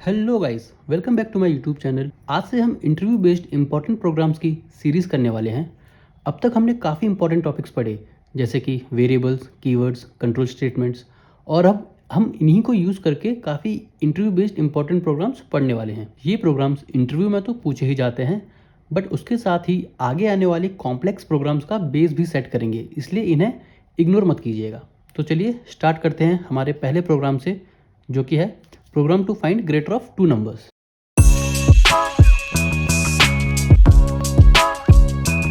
Hello guys, welcome back to my YouTube channel. आज से हम इंटरव्यू बेस्ड इंपॉर्टेंट प्रोग्राम्स की सीरीज़ करने वाले हैं। अब तक हमने काफ़ी इंपॉर्टेंट टॉपिक्स पढ़े, जैसे कि वेरिएबल्स, कीवर्ड्स, कंट्रोल स्टेटमेंट्स, और अब हम इन्हीं को यूज़ करके काफ़ी इंटरव्यू बेस्ड इंपॉर्टेंट प्रोग्राम्स पढ़ने वाले हैं। ये प्रोग्राम्स इंटरव्यू में तो पूछे ही जाते हैं, बट उसके साथ ही आगे आने वाले कॉम्प्लेक्स प्रोग्राम्स का बेस भी सेट करेंगे, इसलिए इन्हें इग्नोर मत कीजिएगा। तो चलिए स्टार्ट करते हैं हमारे पहले प्रोग्राम से, जो कि है program to find greater of two numbers.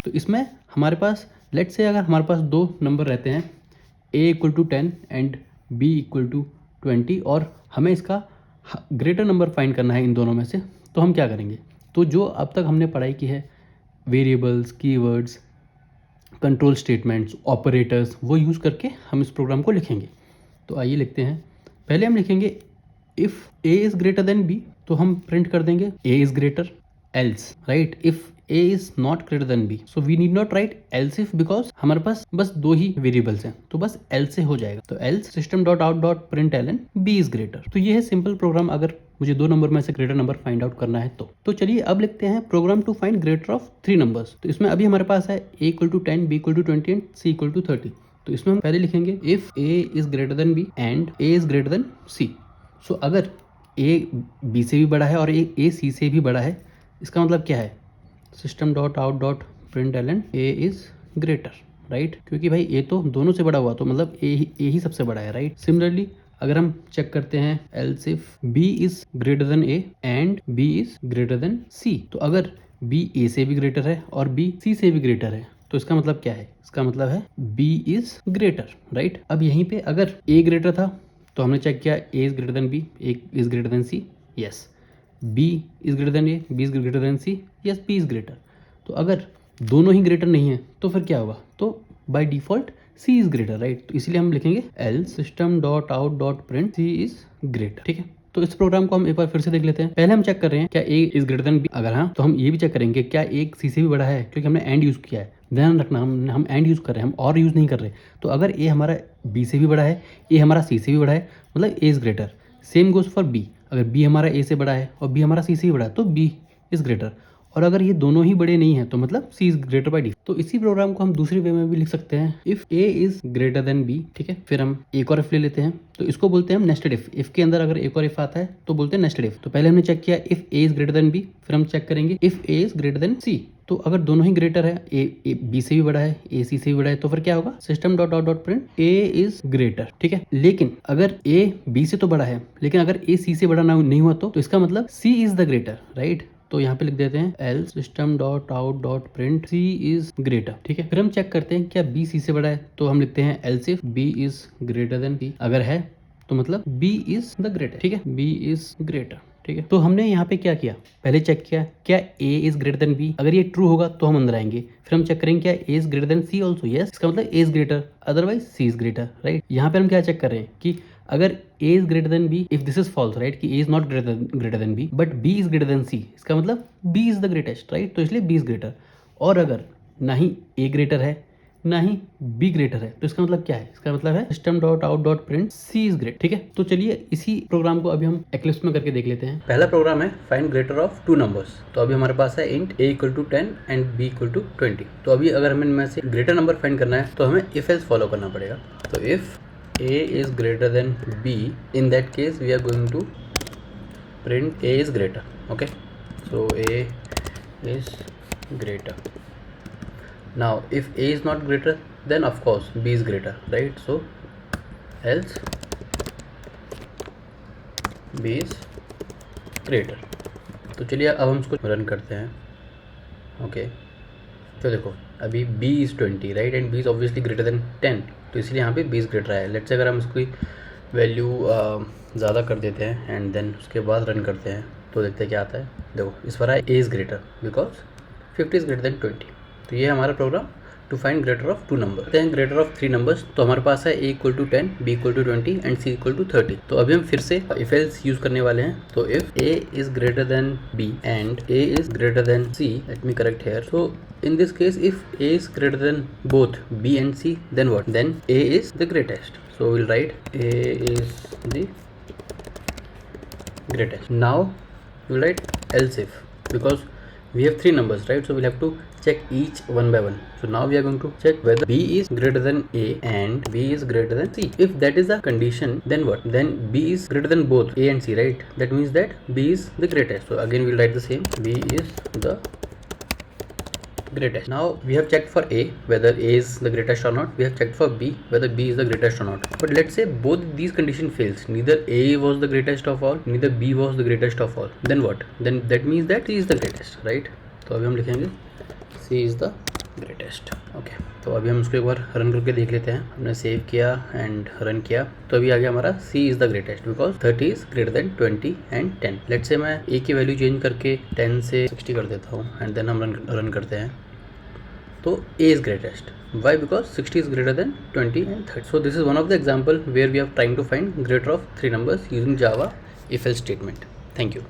तो इसमें हमारे पास लेट्स से अगर हमारे पास दो नंबर रहते हैं, a equal to 10 and b equal to 20, और हमें इसका ग्रेटर नंबर फाइंड करना है इन दोनों में से, तो हम क्या करेंगे? तो जो अब तक हमने पढ़ाई की है, variables, keywords, control statements, operators, वो यूज़ करके हम इस प्रोग्राम को लिखेंगे। तो आइए लिखते हैं। पहले हम लिखेंगे if a is greater than b, तो हम प्रिंट कर देंगे a is greater, else, right? If a is not greater than b, so we need not write else if, because हमारे पास बस दो ही वेरिएबल्स हैं, तो बस एल्स से हो जाएगा। तो else system dot out dot print एलन b इज़ ग्रेटर। तो ये है सिंपल प्रोग्राम, अगर मुझे दो नंबर में से ग्रेटर नंबर फाइंड आउट करना है तो चलिए अब लिखते हैं program to find greater of three numbers. तो इसमें अभी हमारे पास है a equal to 10, b equal to 20 and c equal to 30। तो इसमें हम पहले लिखेंगे if a is greater than b and a is greater than c। So अगर a b से भी बड़ा है और a c से भी बड़ा है, इसका मतलब क्या है? System dot out dot print एलन a इज़ ग्रेटर, राइट? क्योंकि भाई a तो दोनों से बड़ा हुआ, तो मतलब a ही सबसे बड़ा है, राइट? सिमिलरली अगर हम चेक करते हैं else if b is greater then a and b is greater than c, तो अगर b a से भी ग्रेटर है और b c से भी ग्रेटर है, तो इसका मतलब क्या है? इसका मतलब है b इज़ ग्रेटर, राइट? अब यहीं पे अगर a ग्रेटर था तो हमने चेक किया a is greater than b, a is greater than c, yes. b is greater then a, b is greater than c, yes, b is greater. तो अगर दोनों ही ग्रेटर नहीं है तो फिर क्या होगा? तो by default c is greater, right? तो इसीलिए हम लिखेंगे else system dot out dot print c is greater, ठीक है? तो इस प्रोग्राम को हम एक बार फिर से देख लेते हैं। पहले हम चेक कर रहे हैं क्या a is greater than b, अगर हाँ तो हम ये भी चेक करेंगे क्या a c से भी बड़ा है, क्योंकि हमने एंड यूज़ किया है। ध्यान रखना, हम एंड यूज़ कर रहे हैं, हम और यूज़ नहीं कर रहे। तो अगर a हमारा b से भी बड़ा है, a हमारा c से भी बड़ा है, मतलब a is greater. Same goes for b, अगर b हमारा a से बड़ा है और b हमारा c से भी बड़ा है, तो b इज़ ग्रेटर। और अगर ये दोनों ही बड़े नहीं हैं तो मतलब c is greater by D. तो इसी प्रोग्राम को हम दूसरी वे में भी लिख सकते हैं, if a is greater than b, ठीक है? फिर हम एक और इफ ले लेते हैं, तो इसको बोलते हैं हम नेस्टेड इफ। इफ के अंदर अगर एक और इफ आता है तो बोलते हैं नेस्टेड इफ। तो पहले हमने चेक किया if a is greater than b, फिर हम चेक करेंगे if a is greater than c। तो अगर दोनों ही ग्रेटर है, a b से भी बड़ा है, a c से भी बड़ा है, तो फिर क्या होगा? System dot out dot print a is greater, ठीक है? लेकिन अगर a b से तो बड़ा है, लेकिन अगर a c से बड़ा ना नहीं हुआ तो इसका मतलब c is the greater, right? तो यहाँ पे लिख देते हैं else system dot out dot print C is greater, ठीक है? फिर हम चेक करते हैं क्या बी सी से बड़ा है, तो हम लिखते हैं else if B is greater than C. अगर है तो मतलब बी इज द ग्रेटर, ठीक है? बी इज ग्रेटर, ठीक है? तो हमने यहाँ पे क्या किया? पहले चेक किया क्या a is greater than b, अगर ये ट्रू होगा तो हम अंदर आएंगे। फिर हम चेक करेंगे क्या a is greater than c also, yes, इसका मतलब a is greater, otherwise c is greater, right? यहाँ पे हम क्या चेक कर रहे हैं कि अगर a is greater than b, if this is false, right, कि a is not greater than b but b is greater than c, इसका मतलब b is the greatest, right? तो इसलिए b इज ग्रेटर। और अगर ना ही a ग्रेटर है ना ही b ग्रेटर है, तो इसका मतलब क्या है? इसका मतलब है system dot out dot print c is great, ठीक है? तो चलिए इसी प्रोग्राम को अभी हम एक्लिप्स में करके देख लेते हैं। पहला प्रोग्राम है find greater of two numbers. तो अभी हमारे पास है int a equal to 10 and b equal to 20। तो अभी अगर हमें इनमें से ग्रेटर नंबर फाइंड करना है तो हमें इफ एल्स फॉलो करना पड़ेगा। तो if a is greater than b, in that case we are going to print a is greater, okay? So a is greater. Now if a is not greater, then of course b is greater, right? So else b is greater. तो चलिए अब हम इसको run करते हैं, okay? तो देखो अभी b is 20, right, and b is obviously greater than 10, तो इसलिए यहाँ पे b इज़ ग्रेटर है। लेट्स से अगर हम इसकी वैल्यू ज़्यादा कर देते हैं एंड देन उसके बाद रन करते हैं तो देखते हैं क्या आता है। देखो इस पर है a is greater because 50 is greater than 20। तो ये है हमारा program to find greater of two number हैं, ग्रेटर ऑफ थ्री नंबर्स। तो हमारे पास है a equal to 10, b equal to 20 and c equal to 30। तो अभी हम फिर से इफ एल्स यूज करने वाले हैं। तो if a is greater than b and a is greater than c, let me correct here. So in this case if a is greater than both b and c, then what? Then a is the greatest. So we'll write a is the greatest. Now we'll write else if, because we have three numbers, right? So we'll have to check each one by one. So now we are going to check whether B is greater than A and B is greater than C. If that is the condition, then what? Then B is greater than both A and C, right? That means that B is the greatest. So again we'll write the same, B is the greatest. Now we have checked for A whether A is the greatest or not. We have checked for B whether B is the greatest or not. But let's say both these condition fails. Neither A was the greatest of all, neither B was the greatest of all. Then what? Then that means that C is the greatest, right? तो अभी हम लिखेंगे C is the greatest. Okay तो अभी हम उसको एक बार run करके देख लेते हैं. हमने सेव किया एंड रन किया तो अभी आ गया हमारा C is the greatest because 30 is greater than 20 and 10. Let's say मैं A की वैल्यू चेंज करके 10 से 60 कर देता हूँ एंड देन हम रन करते हैं. तो A is greatest. Why? Because 60 is greater than 20 and 30. So this is one of the example where we are trying to find greater of three numbers using Java if else statement. Thank you.